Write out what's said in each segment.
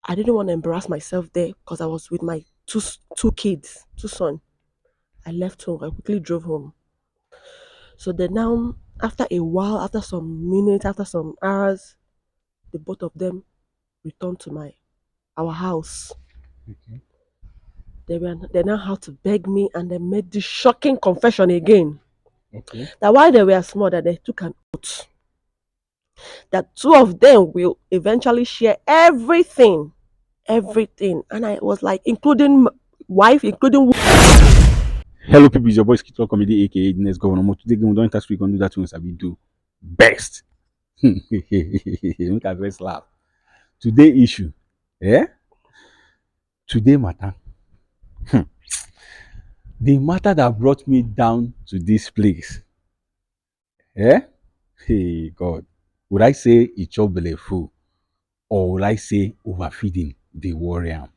I didn't want to embarrass myself there because I was with my two kids, two sons. I left home. I quickly drove home. So then now, after a while, after some minutes, after some hours, the both of them returned to our house. Okay. They now had to beg me, and they made this shocking confession again Okay. that while they were small, that they took an oath that two of them will eventually share everything, everything. And I was like, including wife, including. Hello, people. It's your boy Skittle Comedy, aka the next governor. But today, we don't touch. We can do that things that we do best. Make us first laugh. Today issue, yeah. Today matter. The matter that brought me down to this place, yeah. Hey God, would I say it chop belle full, or would I say overfeeding the warrior?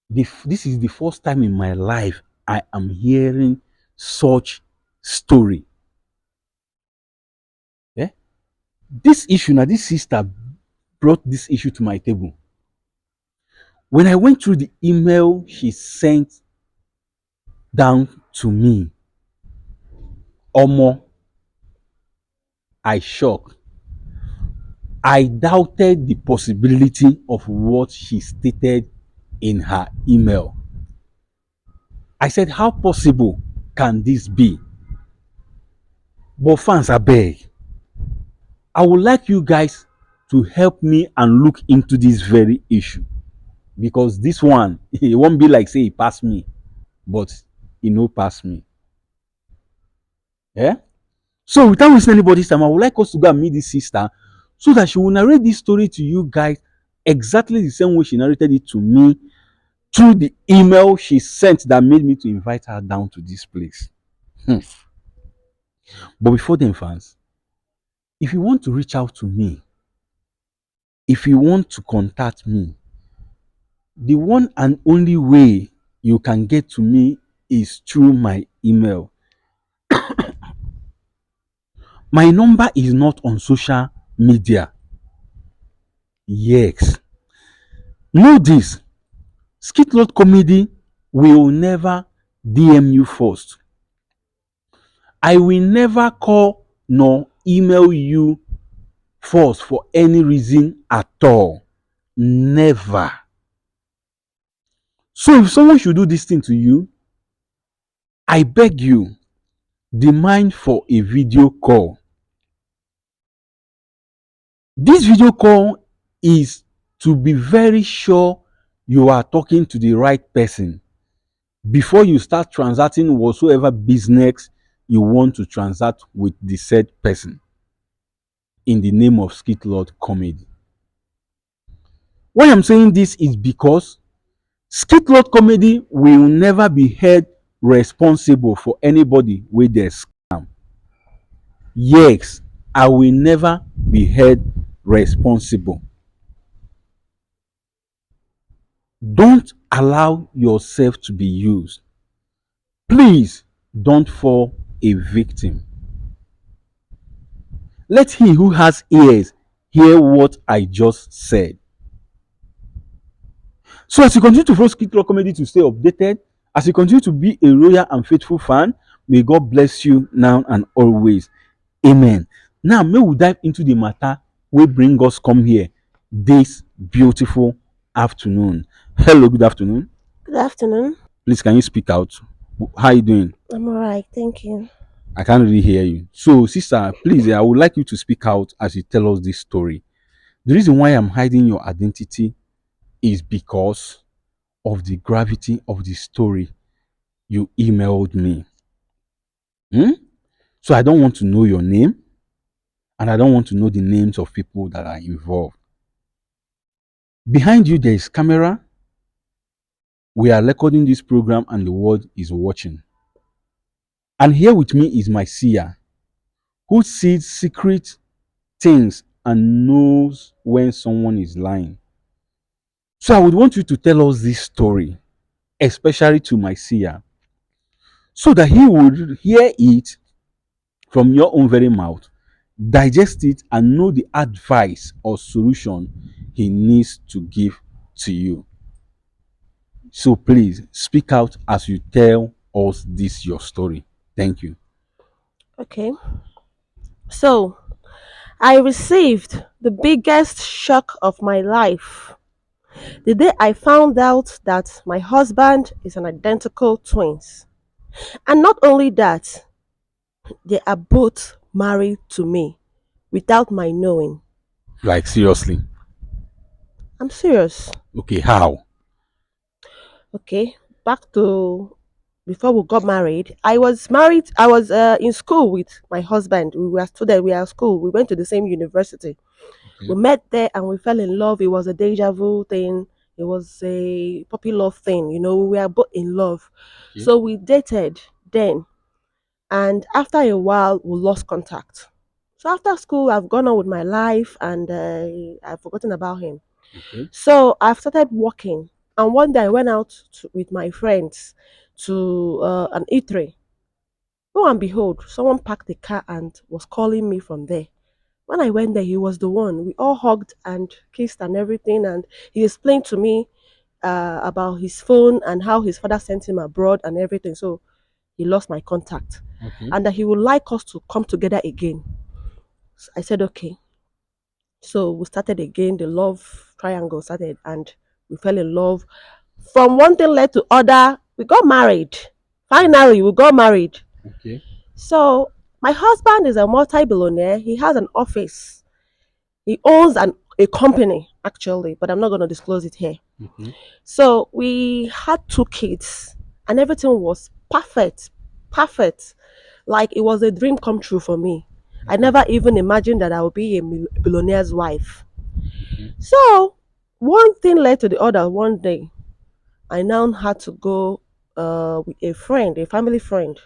This is the first time in my life I am hearing such story. Yeah? This issue now, this sister brought this issue to my table. When I went through the email she sent down to me, Omo, I shocked. I doubted the possibility of what she stated in her email. I said, how possible can this be? But fans, I beg, I would like you guys to help me and look into this very issue, because this one, it won't be like say it passed me, but it no pass me. Yeah. So without wasting anybody's time, I would like us to go and meet this sister so that she will narrate this story to you guys exactly the same way she narrated it to me through the email she sent that made me to invite her down to this place. Hmm. But before then, fans, if you want to reach out to me, if you want to contact me, the one and only way you can get to me is through my email. My number is not on social media. Yes. Know this. Skitlot Comedy will never DM you first. I will never call nor email you first for any reason at all. Never. So if someone should do this thing to you, I beg you, demand for a video call. This video call is to be very sure you are talking to the right person before you start transacting whatsoever business you want to transact with the said person in the name of Skitlord Comedy. Why I'm saying this is because Skitlord Comedy will never be held responsible for anybody with their scam. Yes, I will never be held responsible. Don't allow yourself to be used. Please don't fall a victim. Let he who has ears hear what I just said. So as you continue to follow Skid Row Comedy to stay updated, as you continue to be a loyal and faithful fan, may God bless you now and always. Amen. Now may we dive into the matter we bring us come here this beautiful afternoon. Hello, good afternoon. Good afternoon. Please, can you speak out? How are you doing? I'm alright, thank you. I can't really hear you. So, sister, please, I would like you to speak out as you tell us this story. The reason why I'm hiding your identity is because of the gravity of the story you emailed me. Hmm? So, I don't want to know your name and I don't want to know the names of people that are involved. Behind you, there is camera. We are recording this program and the world is watching. And here with me is my seer who sees secret things and knows when someone is lying. So I would want you to tell us this story, especially to my seer, so that he would hear it from your own very mouth. digest it, and know the advice or solution he needs to give to you. So please speak out as you tell us this your story. Thank you. Okay. So, I received the biggest shock of my life the day I found out that my husband is an identical twins. And not only that, they are both married to me without my knowing. Like seriously. I'm serious. Okay, how? Okay, back to before we got married. I was married. I was in school with my husband. We were students. We are at school. We went to the same university. Okay. We met there and we fell in love. It was a deja vu thing. It was a puppy love thing. We were both in love. Okay. So we dated then. And after a while, we lost contact. So after school, I've gone on with my life and I've forgotten about him. Okay. So I've started working. And one day I went out with my friends to an eatery. Lo and behold, someone parked the car and was calling me from there. When I went there, he was the one. We all hugged and kissed and everything. And he explained to me about his phone and how his father sent him abroad and everything. So he lost my contact Okay. and that he would like us to come together again. So I said, okay. So we started again. The love triangle started and we fell in love. From one thing led to other. We got married. Finally, we got married. Okay. So my husband is a multi-billionaire. He has an office. He owns a company actually, but I'm not going to disclose it here. Okay. So we had two kids, and everything was perfect, perfect. Like it was a dream come true for me. I Okay. never even imagined that I would be a billionaire's wife. Okay. So one thing led to the other. One day, I now had to go with a friend, a family friend.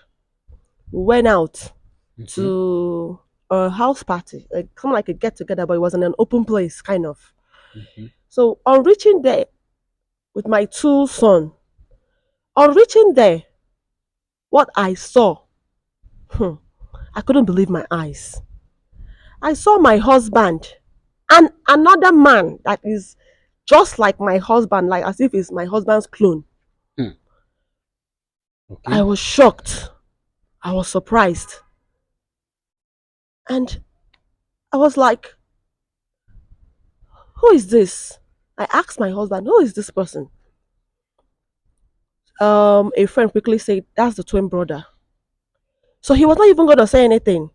We went out Okay. to a house party, like kind of like a get together, but it was in an open place, kind of. Okay. So on reaching there with my two sons, on reaching there, what I saw, hmm, I couldn't believe my eyes. I saw my husband and another man that is just like my husband, like as if it's my husband's clone. Hmm. I Okay. was shocked. I was surprised. And I was like, who is this? I asked my husband, who is this person? A friend quickly said, that's the twin brother. So he was not even going to say anything.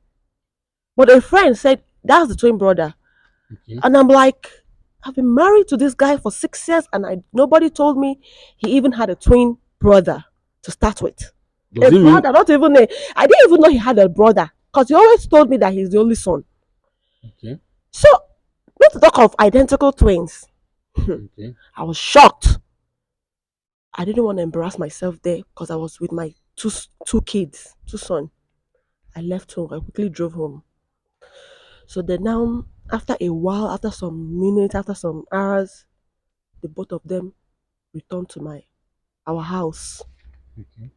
But a friend said, that's the twin brother. Okay. And I'm like, I've been married to this guy for 6 years and nobody told me he even had a twin brother to start with. A Does it mean brother, not even a, I didn't even know he had a brother because he always told me that he's the only son. okay? So, not to talk of identical twins. Okay. I was shocked. I didn't want to embarrass myself there because I was with my two kids, two sons. I left home. I quickly drove home. So then now, after a while, after some minutes, after some hours, the both of them returned to our house. Okay.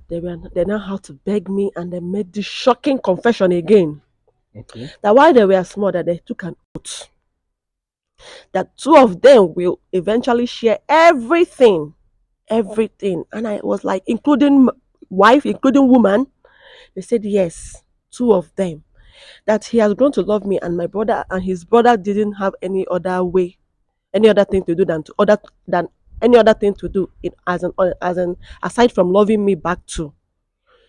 They now had to beg me and they made this shocking confession again. Okay. That while they were small, that they took an oath that two of them will eventually share everything. Everything. And I was like, including wife, including woman. They said yes, two of them. That he has grown to love me and my brother and his brother didn't have any other way, any other thing to do than any other thing to do it as an aside from loving me back too.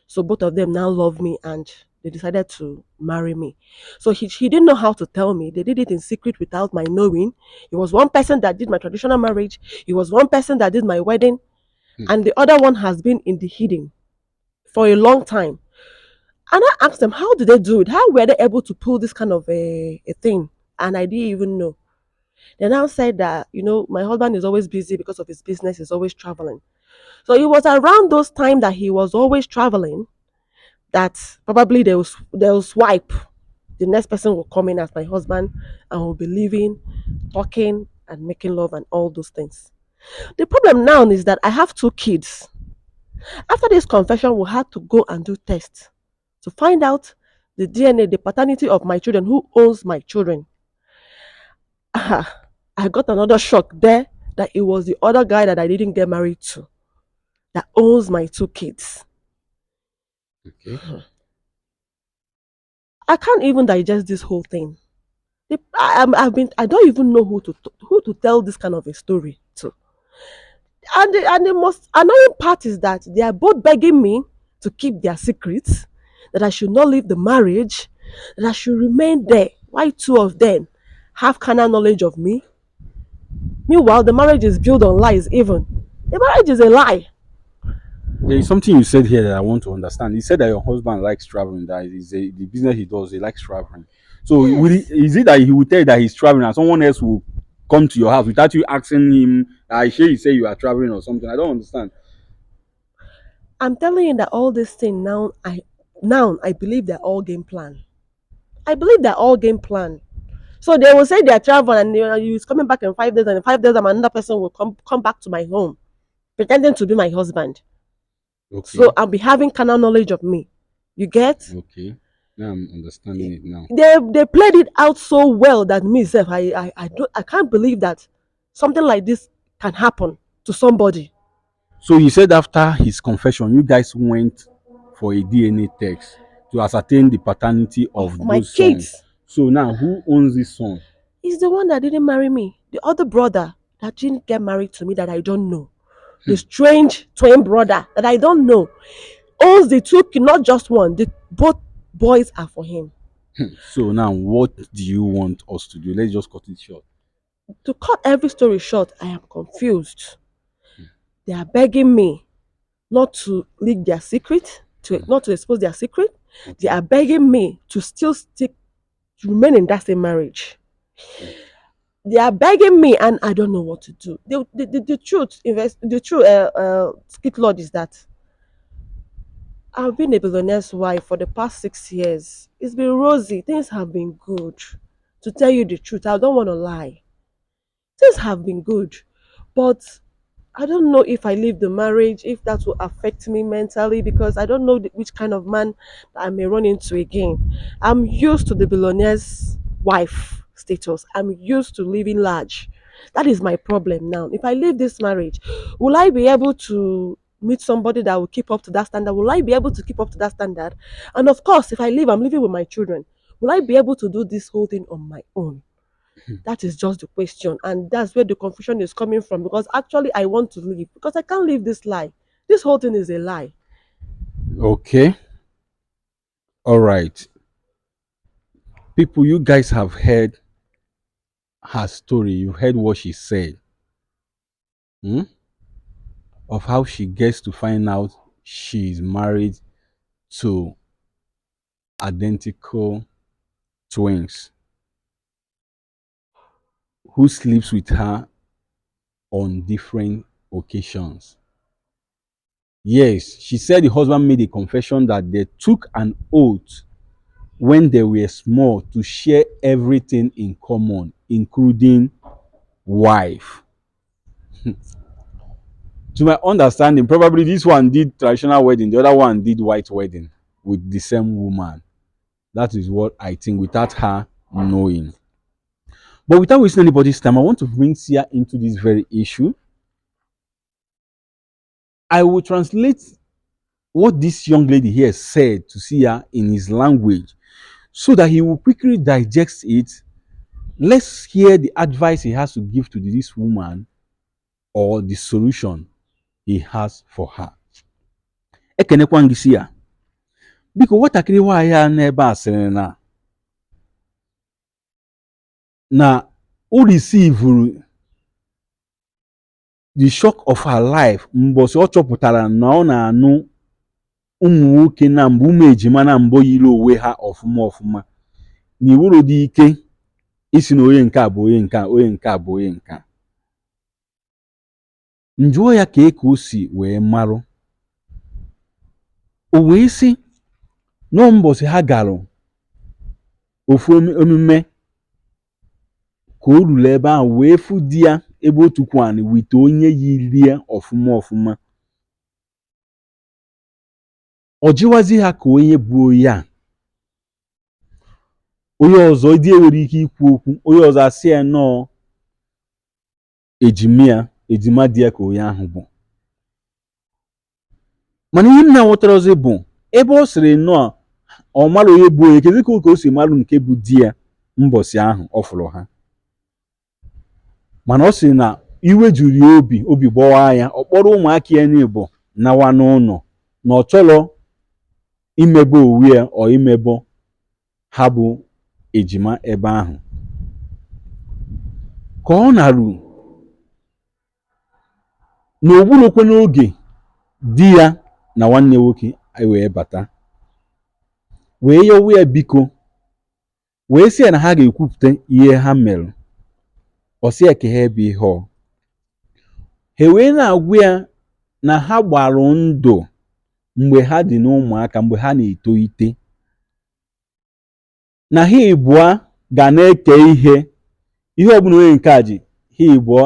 So both of them now love me and they decided to marry me. So he didn't know how to tell me. They did it in secret without my knowing. It was one person that did my traditional marriage. It was one person that did my wedding. Hmm. And the other one has been in the hidden for a long time. And I asked them, how did they do it? How were they able to pull this kind of a thing? And I didn't even know. They now said that, my husband is always busy because of his business, he's always traveling. So it was around those time that he was always traveling that probably they'll swipe. The next person will come in as my husband and we'll be living, talking, and making love and all those things. The problem now is that I have two kids. After this confession, we had to go and do tests to find out the DNA, the paternity of my children, who owns my children. I got another shock there that it was the other guy that I didn't get married to that owns my two kids. Okay. I can't even digest this whole thing. I don't even know who to tell this kind of a story to. And the most annoying part is that they are both begging me to keep their secrets, that I should not leave the marriage, that I should remain there. Why two of them have carnal knowledge of me? Meanwhile, the marriage is built on lies. Even the marriage is a lie. There is something you said here that I want to understand. You said that your husband likes traveling, that is the business he does, he likes traveling. So Yes, is it that he will tell you that he's traveling and someone else will come to your house without you asking him, I sure you say you are traveling or something? I don't understand. I'm telling you that all this thing now I believe they're all game plan. I believe they're all game plan. So they will say they're traveling and you is coming back in 5 days, and in 5 days another person will come back to my home pretending to be my husband. So Okay. I'll be having carnal knowledge of me. You get? Okay. Now I'm understanding it now. They played it out so well that me self, I can't believe that something like this can happen to somebody. So you said after his confession, you guys went for a DNA test to ascertain the paternity Of of my those sons. kids. So now who owns this son? He's the one that didn't marry me. The other brother that didn't get married to me that I don't know. The strange twin brother that I don't know owns the two, not just one. The both boys are for him. So now what do you want us to do? Let's just cut it short. To cut every story short, I am confused. They are begging me not to leak their secret, not to expose their secret. They Okay. are begging me to still to remain in that same marriage. They are begging me, and I don't know what to do. The truth, the true skit lord is that I've been a billionaire's wife for the past 6 years. It's been rosy. Things have been good. To tell you the truth, I don't want to lie. Things have been good, but I don't know if I leave the marriage, if that will affect me mentally, because I don't know which kind of man that I may run into again. I'm used to the billionaire's wife status. I'm used to living large. That is my problem now. If I leave this marriage, will I be able to meet somebody that will keep up to that standard? Will I be able to keep up to that standard? And of course, if I leave, I'm living with my children. Will I be able to do this whole thing on my own? That is just the question. And that's where the confusion is coming from, because actually I want to leave because I can't live this lie. This whole thing is a lie. Okay. All right. People, you guys have heard her story. You've heard what she said. Hmm? Of how she gets to find out she's married to identical twins who sleeps with her on different occasions. Yes, she said the husband made a confession that they took an oath when they were small to share everything in common, including wife. To my understanding, probably this one did traditional wedding, the other one did white wedding with the same woman. That is what I think without her knowing. But without wasting anybody's time, I want to bring Sia into this very issue. I will translate what this young lady here said to Sia in his language so that he will quickly digest it. Let's hear the advice he has to give to this woman or the solution he has for her. Ekenekwa gị Sia, biko nwatakịrị nwaanyị a n'ebe a sịrị na o risivuru the shock of her life mbọsị ọ chọpụtara na ọ na-anụ ụmụ nwoke na mbụ ụmụ ejima na mbụ yiri onwe ha ọfụma ọfụma na iwuro dị ike isi na onye nke a bụ onye nke a onye nke a bụ onye nke a. Njụọ ya ka o si wee marụ, o wee sị nọọ mbọsị ha garụ ofu emume ka o ruru ebe ahụ wee fụ di ya ebe o tukwu wite onye yiri ya ọfụma ọfụma. Ọ jịwazi ha ka onye bụ onye a. onye ọzọ dị nwere ike ikwu okwu, onye ọzọ asị ya nnọọ ejima di ya ka onye ahụ bụ. Mana ihe m na-aghọtara ọzọ bụ ebe ọ sịrị nnọọ ọ mara onye bụ onye, kedu ka o si marụ nke bụ di ya mbọsị ahụ ọ fụrụ ha. Mana ọ sị na iwe juru ya obi gbọwa ya, ọ kpọrọ ụmụaka ya n'Igbo nawa n'ụlọ na ọ chọrọ imebe onwe ya ọ imebe ha bụ ejima ebe ahụ. Ka ọ na-arụ na ogburokwe n'oge di ya na nwanne nwoke wee bata wee yọwa ya biko, wee sị ya na ha ga-ekwupụta ihe ha mere. Ọ sị ya ka ha ebe ihe ọ. Ha wee na-agwa ya na ha gbarụ ndụ mgbe ha dị n'ụmụaka, mgbe ha na-etolite, na ha ịbụọ ga na-eke ihe ọbụla onye nke a ji ha ịbụọ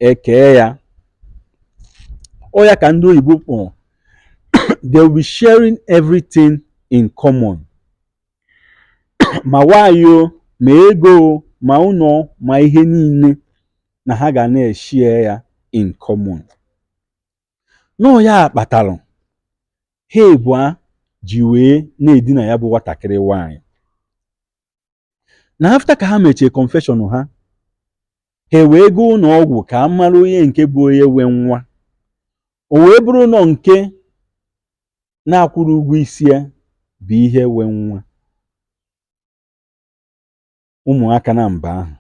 ekee ya. Ọ ya ka ndị oyibo kpọrọ they will be sharing everything in common. Ma nwaanyị o, ma ego o, ma ụlọ, ma ihe niile na ha ga na-eshare ya in common. Nọọ ya kpatara ha ịbụọ ji wee na-edina ya bụ nwatakịrị nwaanyị. Na after ka ha mechie confession ha, ha wee gaa ụlọ ọgwụ ka a mara onye nke bụ onye nwe nwa. O wee bụrụ nọ nke na-akwụrụ ụgwọ isi ya bụ ihe nwe nwa ụmụaka na mba ahụ.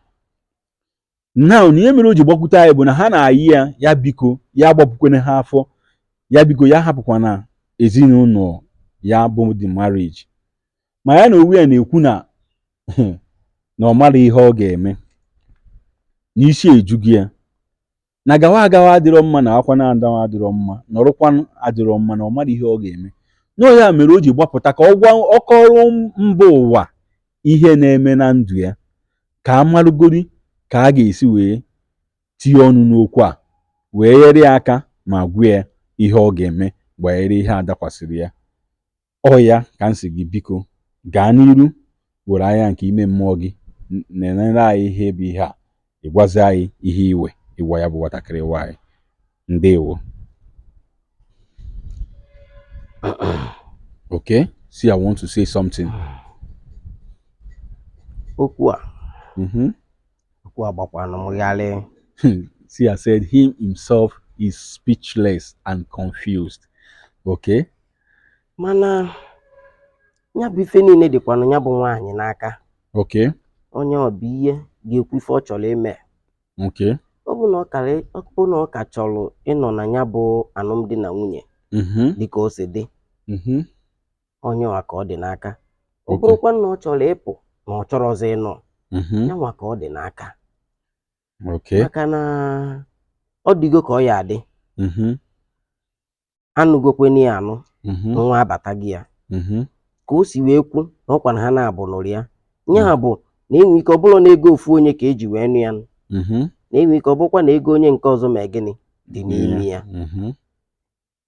Now na ihe mere o ji gbakwute anyị bụ na ha na-ayị ya biko ya agbapụkwana ha afọ, ya biko ya hapụkwana ezinụlọ ya bụ the marriage. Ma ya na onwe ya na-ekwu na na ọ mara ihe ọ ga-eme, n'isi ejughị ya, na gawa agawa adịrọ mma, na akwa na adawa adịrọ mma, nọrọkwa adịrọ mma, na ọ mara ihe ọ ga-eme. Nọọ ya mere o ji gbapụta ka ọ kọrọ mba ụwa ihe na-eme na ndụ ya, ka a marụgori ka a ga-esi wee tinye ọnụ n'okwu a, wee nyere ya aka ma gwa ya ihe ọ ga-eme gbanyere ihe a dakwasịrị ya. Ọ ya ka m sị gị biko gaa n'iru, were anya nke ime mmụọ gị na-enere anyị ihe bụ ihe a, ịgwazi anyị ihe iwe ịgwa ya bụ nwatakịrị nwaanyị. Ndewo. Okay, see, I want to say something. Okwu a gbakwana m ghalị. See, I said him himself is speechless and confused. Okay. Mana ya bụ ife niile dịkwanụ ya bụ nwaanyị n'aka. Okay. Onye ọ bụ ihe ga-ekwu ife ọ chọrọ ime. Okay. Ọ bụ na ọ ka chọrọ ịnọ na ya bụ alụmdi na nwunye dịka o si dị, onye nwa ka ọ dị n'aka. Ọ bụrụkwa na ọ chọrọ ịpụ na ọ chọrọzi ịnọ, ya nwa ka ọ dị n'aka. Okay. Maka na ọ dịgo ka ọ ya adị, anụgokweni ya anụ, nwa abata gị ya, ka o si wee kwu na ọkwa na ha na-abụ nụrụ ya. Nya bụ na enwe ike ọ bụrụ na ego ofu onye ka eji wee nụ ya, na-enwe ike ọ bụkwa na ego onye nke ọzọ ma gịnị dị n'ime ya.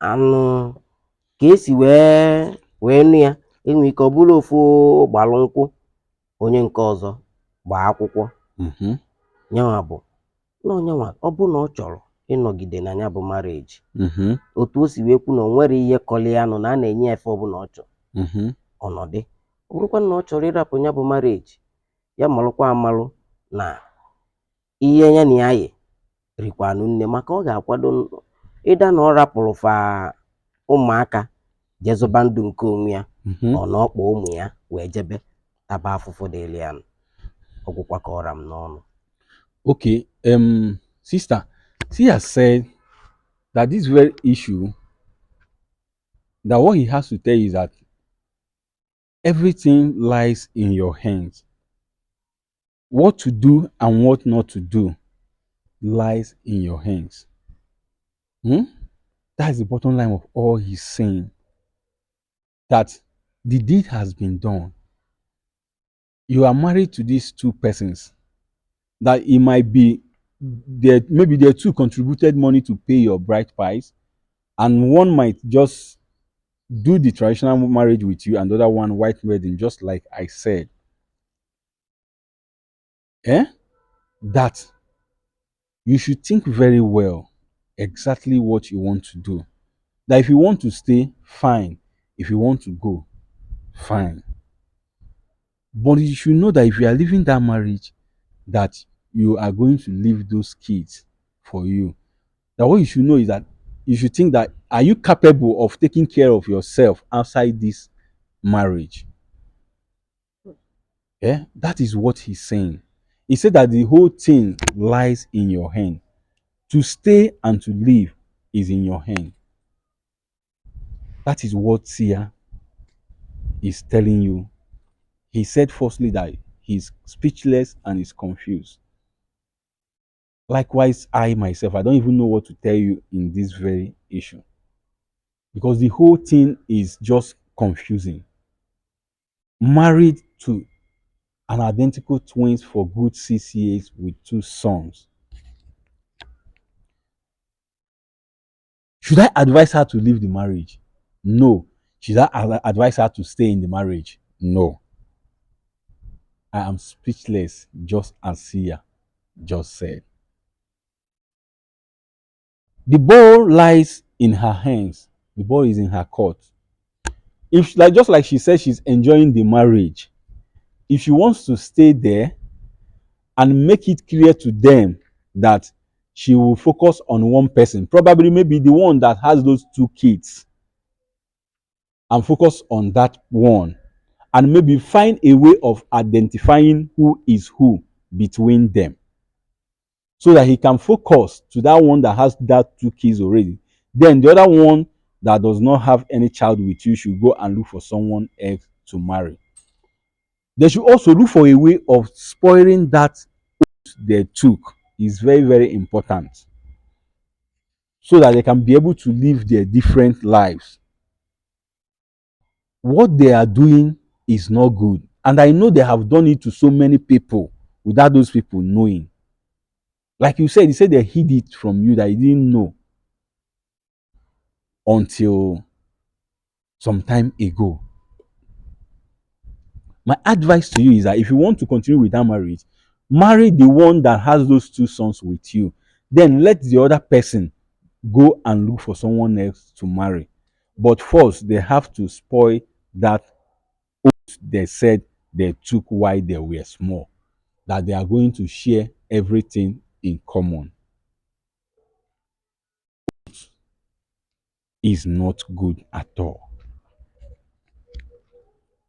Anụ ka esi wee nụ ya, enwe ike ọ bụrụ ofu gbalụ nkwụ, onye nke ọzọ gbaa akwụkwọ. Nyanwa bụ na onyenwa ọ bụ na ọ chọrọ ịnọgide na ya bụ marriage, otu o si wee kwu na o nwere ihe kọli ya nụ na a na-enye ya efe ọbụla ọ chọrọ ọnọdụ. Ọ bụrụkwa na ọ chọrọ ịrapụ ya bụ marriage, ya malụkwa amalụ na ihe ya na ya yi rikwanụ nne, maka ọ ga-akwado ịda na ọ rapụrụ fa ụmụaka jezụba ndụ nke onwe ya, ọ na ọkpọ ụmụ ya wee jebe taba afụfụ dịrị ya. Ọgwụkwa ka ọra m n'ọnụ. Okay, sister, she has said that this very issue, that what he has to tell you is that everything lies in your hands. What to do and what not to do lies in your hands. That is the bottom line of all he's saying. That the deed has been done. You are married to these two persons. That it might be that maybe the two contributed money to pay your bride price, and one might just do the traditional marriage with you, and the other one white wedding, just like I said. eh, that you should think very well exactly what you want to do. That if you want to stay, fine. If you want to go, fine. But you should know that if you are leaving that marriage, that you are going to leave those kids for you. That what you should know is that you should think that are you capable of taking care of yourself outside this marriage? Yeah, that is what he's saying. He said that the whole thing lies in your hand. To stay and to leave is in your hand. That is what Sia is telling you. He said firstly that he's speechless and is confused. Likewise, I myself, I don't even know what to tell you in this very issue because the whole thing is just confusing. Married to an identical twins for good 6 years with two sons. Should I advise her to leave the marriage? No. Should I advise her to stay in the marriage? No. I am speechless, just as Sia just said. The ball lies in her hands. The ball is in her court. If like just like she said, she's enjoying the marriage. If she wants to stay there and make it clear to them that she will focus on one person, probably maybe the one that has those two kids, and focus on that one, and maybe find a way of identifying who is who between them so that he can focus to that one that has that two kids already. Then the other one that does not have any child with you should go and look for someone else to marry. They should also look for a way of spoiling that they took. Is very, very important so that they can be able to live their different lives. What they are doing is not good. And I know they have done it to so many people without those people knowing. Like you said, they hid it from you that you didn't know until some time ago. My advice to you is that if you want to continue with that marriage, marry the one that has those two sons with you. Then let the other person go and look for someone else to marry. But first, they have to spoil that oath they said they took while they were small, that they are going to share everything in common. Is not good at all.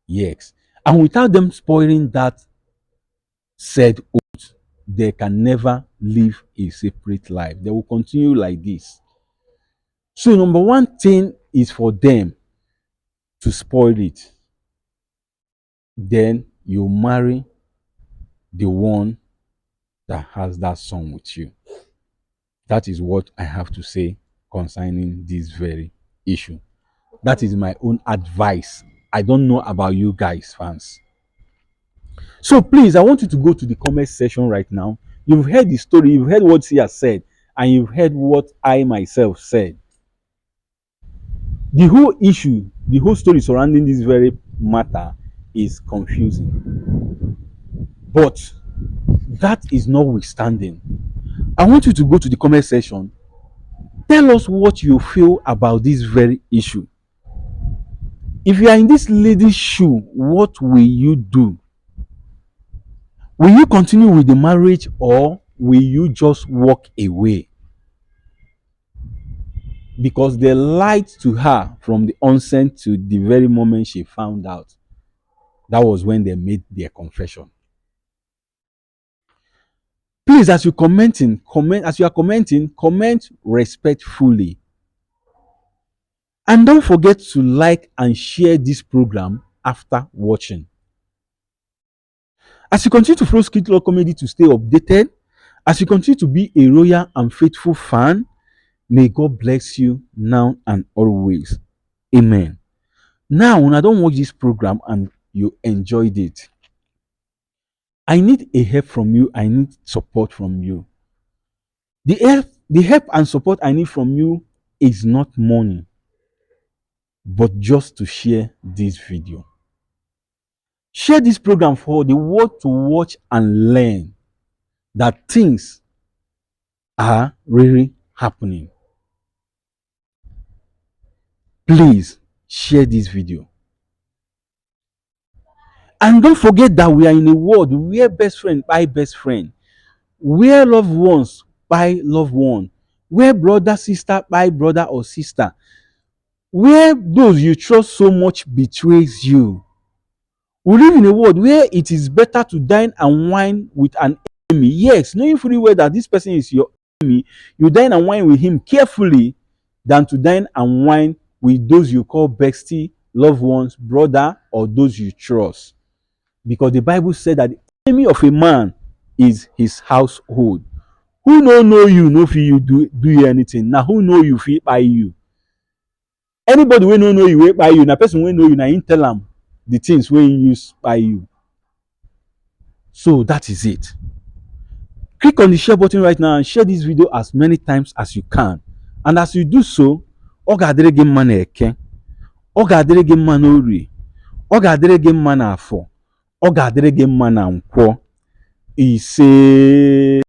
Yes. And without them spoiling that said oath, they can never live a separate life. They will continue like this. So, number one thing is for them to spoil it. Then you marry the one that has that son with you. That is what I have to say concerning this very issue. That is my own advice. I don't know about you guys, fans. So please, I want you to go to the comment section right now. You've heard the story, you've heard what he has said, and you've heard what I myself said. The whole issue, the whole story surrounding this very matter is confusing. But that is notwithstanding. I want you to go to the comment section. Tell us what you feel about this very issue. If you are in this lady's shoe, what will you do? Will you continue with the marriage or will you just walk away? Because they lied to her from the onset to the very moment she found out. That was when they made their confession. Please, as you are commenting, comment respectfully. And don't forget to like and share this program after watching. As you continue to follow Skit Law Comedy to stay updated, as you continue to be a loyal and faithful fan, may God bless you now and always. Amen. Now, when I don't watch this program and you enjoyed it, I need a help from you. I need support from you. The help and support I need from you is not money, but just to share this video. Share this program for the world to watch and learn. that things are really happening. Please share this video. And don't forget that we are in a world where best friend buy best friend, where loved ones buy loved one, where brother sister buy brother or sister, where those you trust so much betrays you. We live in a world where it is better to dine and wine with an enemy. Yes, knowing fully well that this person is your enemy, you dine and wine with him carefully than to dine and wine with those you call bestie, loved ones, brother, or those you trust. Because the Bible said that the enemy of a man is his household. Who no know you, no fit you do anything. Now who know you fit buy you? Anybody wey no know you wey buy you, na person wey know you, na him tell am the things wey him use buy you. So that is it. Click on the share button right now and share this video as many times as you can. And as you do so, ọ ga-adịrị gị mma n'Eke, ọ ga-adịrị gị mma n'Orie, ọ ga-adịrị gị mma n'Afọ, ọ ga-adịrị gị mma na Nkwọ. Ise.